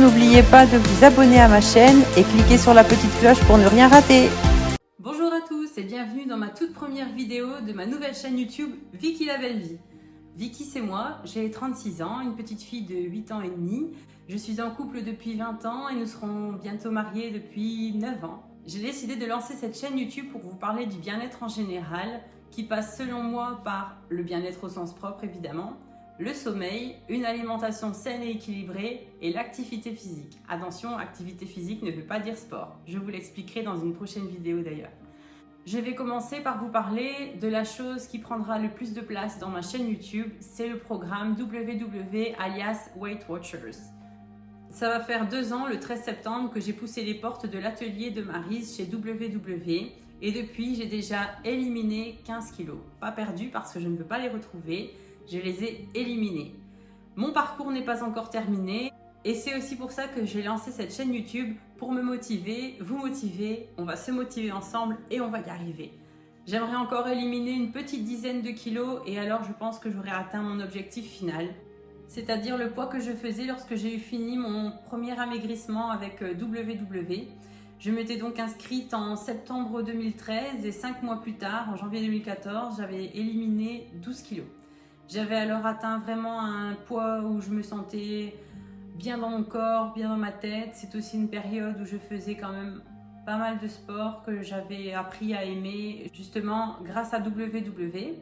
n'oubliez pas de vous abonner à ma chaîne et cliquez sur la petite cloche pour ne rien rater. Bonjour à tous et bienvenue dans ma toute première vidéo de ma nouvelle chaîne YouTube Vicky la belle vie. Vicky c'est moi, j'ai 36 ans, une petite fille de 8 ans et demi. Je suis en couple depuis 20 ans et nous serons bientôt mariés depuis 9 ans. J'ai décidé de lancer cette chaîne YouTube pour vous parler du bien-être en général, qui passe selon moi par le bien-être au sens propre évidemment, le sommeil, une alimentation saine et équilibrée et l'activité physique. Attention, activité physique ne veut pas dire sport. Je vous l'expliquerai dans une prochaine vidéo d'ailleurs. Je vais commencer par vous parler de la chose qui prendra le plus de place dans ma chaîne YouTube, c'est le programme WW alias Weight Watchers. Ça va faire 2 ans, le 13 septembre, que j'ai poussé les portes de l'atelier de Maryse chez WW et depuis j'ai déjà éliminé 15 kilos. Pas perdu parce que je ne veux pas les retrouver, je les ai éliminés. Mon parcours n'est pas encore terminé et c'est aussi pour ça que j'ai lancé cette chaîne YouTube pour me motiver, vous motiver, on va se motiver ensemble et on va y arriver. J'aimerais encore éliminer une petite dizaine de kilos et alors je pense que j'aurai atteint mon objectif final. C'est-à-dire le poids que je faisais lorsque j'ai eu fini mon premier amaigrissement avec WW. Je m'étais donc inscrite en septembre 2013 et 5 mois plus tard, en janvier 2014, j'avais éliminé 12 kilos. J'avais alors atteint vraiment un poids où je me sentais bien dans mon corps, bien dans ma tête. C'est aussi une période où je faisais quand même pas mal de sport que j'avais appris à aimer justement grâce à WW.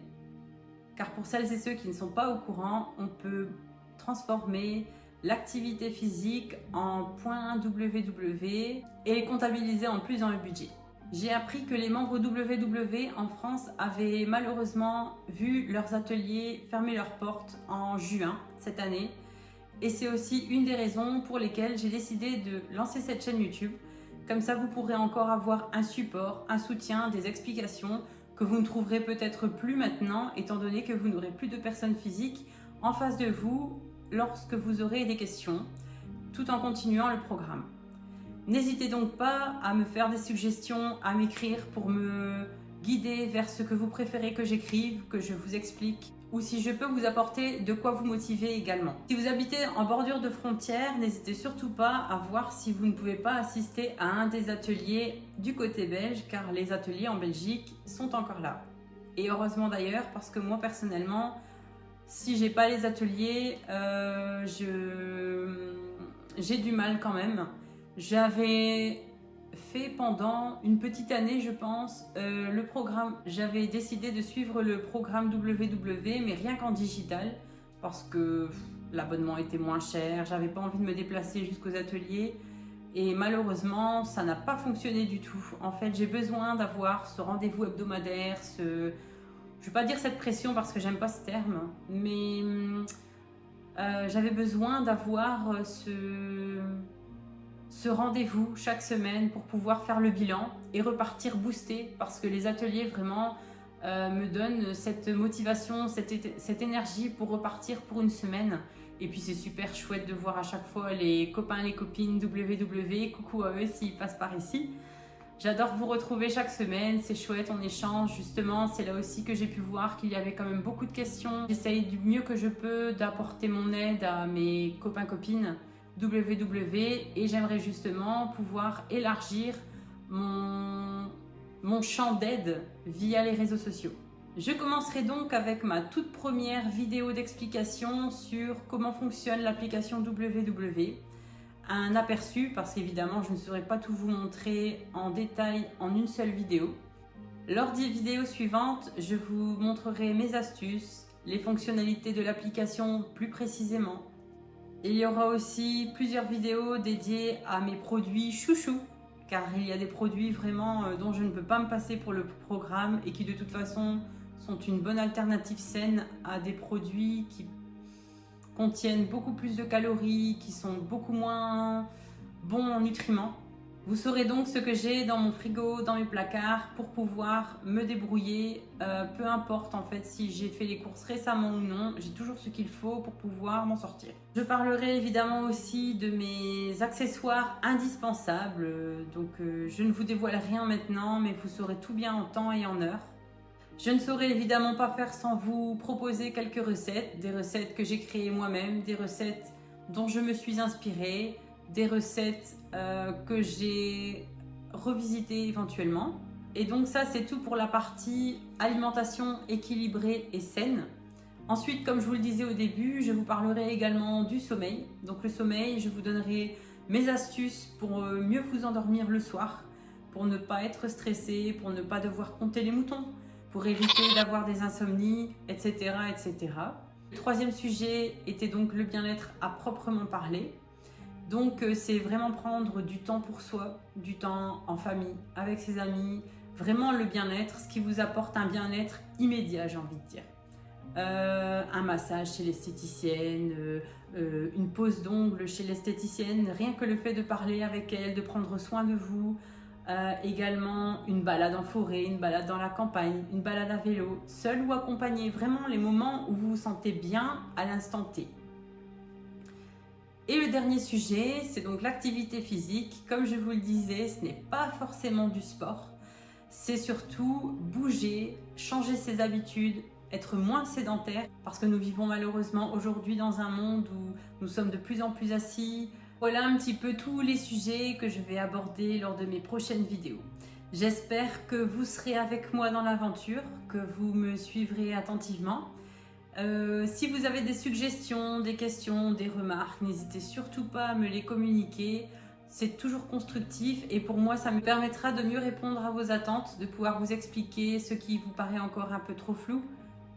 Car pour celles et ceux qui ne sont pas au courant, on peut transformer l'activité physique en points WW et les comptabiliser en plus dans le budget. J'ai appris que les membres WW en France avaient malheureusement vu leurs ateliers fermer leurs portes en juin cette année. Et c'est aussi une des raisons pour lesquelles j'ai décidé de lancer cette chaîne YouTube. Comme ça, vous pourrez encore avoir un support, un soutien, des explications que vous ne trouverez peut-être plus maintenant, étant donné que vous n'aurez plus de personnes physiques en face de vous lorsque vous aurez des questions, tout en continuant le programme. N'hésitez donc pas à me faire des suggestions, à m'écrire pour me guider vers ce que vous préférez que j'écrive, que je vous explique, ou si je peux vous apporter de quoi vous motiver également. Si vous habitez en bordure de frontière, n'hésitez surtout pas à voir si vous ne pouvez pas assister à un des ateliers du côté belge, car les ateliers en Belgique sont encore là. Et heureusement d'ailleurs, parce que moi personnellement, si j'ai pas les ateliers, j'ai du mal quand même. J'avais fait pendant une petite année, je pense, le programme. J'avais décidé de suivre le programme WW, mais rien qu'en digital, parce que l'abonnement était moins cher. J'avais pas envie de me déplacer jusqu'aux ateliers. Et malheureusement, ça n'a pas fonctionné du tout. En fait, j'ai besoin d'avoir ce rendez-vous hebdomadaire, je ne vais pas dire cette pression parce que j'aime pas ce terme, mais j'avais besoin d'avoir ce rendez-vous chaque semaine pour pouvoir faire le bilan et repartir boosté parce que les ateliers vraiment me donnent cette motivation, cette énergie pour repartir pour une semaine. Et puis c'est super chouette de voir à chaque fois les copains et les copines WW, coucou à eux s'ils passent par ici. J'adore vous retrouver chaque semaine, c'est chouette, on échange justement, c'est là aussi que j'ai pu voir qu'il y avait quand même beaucoup de questions. J'essaye du mieux que je peux d'apporter mon aide à mes copains-copines WW et j'aimerais justement pouvoir élargir mon champ d'aide via les réseaux sociaux. Je commencerai donc avec ma toute première vidéo d'explication sur comment fonctionne l'application WW. Un aperçu parce qu'évidemment je ne saurais pas tout vous montrer en détail en une seule vidéo. Lors des vidéos suivantes, je vous montrerai mes astuces, les fonctionnalités de l'application plus précisément. Il y aura aussi plusieurs vidéos dédiées à mes produits chouchous, car il y a des produits vraiment dont je ne peux pas me passer pour le programme et qui de toute façon sont une bonne alternative saine à des produits qui contiennent beaucoup plus de calories, qui sont beaucoup moins bons en nutriments. Vous saurez donc ce que j'ai dans mon frigo, dans mes placards pour pouvoir me débrouiller, peu importe en fait si j'ai fait les courses récemment ou non, j'ai toujours ce qu'il faut pour pouvoir m'en sortir. Je parlerai évidemment aussi de mes accessoires indispensables, donc je ne vous dévoile rien maintenant, mais vous saurez tout bien en temps et en heure. Je ne saurais évidemment pas faire sans vous proposer quelques recettes, des recettes que j'ai créées moi-même, des recettes dont je me suis inspirée, des recettes que j'ai revisitées éventuellement. Et donc ça, c'est tout pour la partie alimentation équilibrée et saine. Ensuite, comme je vous le disais au début, je vous parlerai également du sommeil. Donc le sommeil, je vous donnerai mes astuces pour mieux vous endormir le soir, pour ne pas être stressé, pour ne pas devoir compter les moutons, pour éviter d'avoir des insomnies, etc., etc. Le troisième sujet était donc le bien-être à proprement parler. Donc c'est vraiment prendre du temps pour soi, du temps en famille, avec ses amis, vraiment le bien-être, ce qui vous apporte un bien-être immédiat, j'ai envie de dire. Un massage chez l'esthéticienne, une pose d'ongles chez l'esthéticienne, rien que le fait de parler avec elle, de prendre soin de vous, également une balade en forêt, une balade dans la campagne, une balade à vélo, seul ou accompagné, vraiment les moments où vous vous sentez bien à l'instant T. Et le dernier sujet, c'est donc l'activité physique. Comme je vous le disais, ce n'est pas forcément du sport, c'est surtout bouger, changer ses habitudes, être moins sédentaire, parce que nous vivons malheureusement aujourd'hui dans un monde où nous sommes de plus en plus assis. Voilà un petit peu tous les sujets que je vais aborder lors de mes prochaines vidéos. J'espère que vous serez avec moi dans l'aventure, que vous me suivrez attentivement. Si vous avez des suggestions, des questions, des remarques, n'hésitez surtout pas à me les communiquer. C'est toujours constructif et pour moi, ça me permettra de mieux répondre à vos attentes, de pouvoir vous expliquer ce qui vous paraît encore un peu trop flou,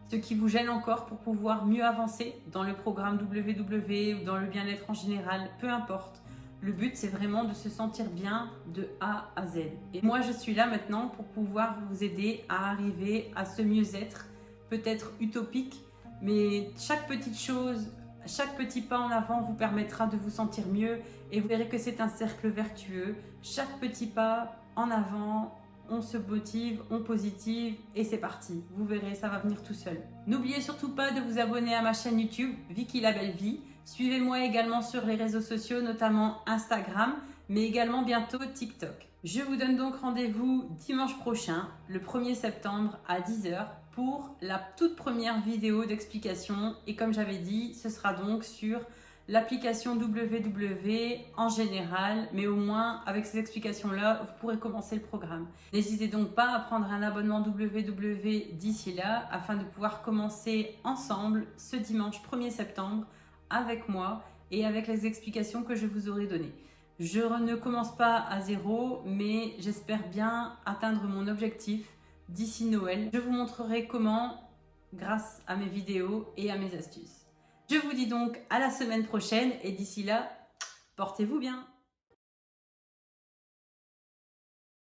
ce qui vous gêne encore pour pouvoir mieux avancer dans le programme WW ou dans le bien-être en général, peu importe. Le but, c'est vraiment de se sentir bien de A à Z. Et moi, je suis là maintenant pour pouvoir vous aider à arriver à ce mieux-être, peut-être utopique, mais chaque petite chose, chaque petit pas en avant vous permettra de vous sentir mieux et vous verrez que c'est un cercle vertueux. Chaque petit pas en avant, on se motive, on positive et c'est parti. Vous verrez, ça va venir tout seul. N'oubliez surtout pas de vous abonner à ma chaîne YouTube Vicky la Belle Vie. Suivez-moi également sur les réseaux sociaux, notamment Instagram, mais également bientôt TikTok. Je vous donne donc rendez-vous dimanche prochain, le 1er septembre à 10 h pour la toute première vidéo d'explication. Et comme j'avais dit, ce sera donc sur l'application WW en général, mais au moins avec ces explications-là, vous pourrez commencer le programme. N'hésitez donc pas à prendre un abonnement WW d'ici là, afin de pouvoir commencer ensemble ce dimanche 1er septembre avec moi et avec les explications que je vous aurai données. Je ne commence pas à zéro, mais j'espère bien atteindre mon objectif d'ici Noël. Je vous montrerai comment grâce à mes vidéos et à mes astuces. Je vous dis donc à la semaine prochaine et d'ici là, portez-vous bien.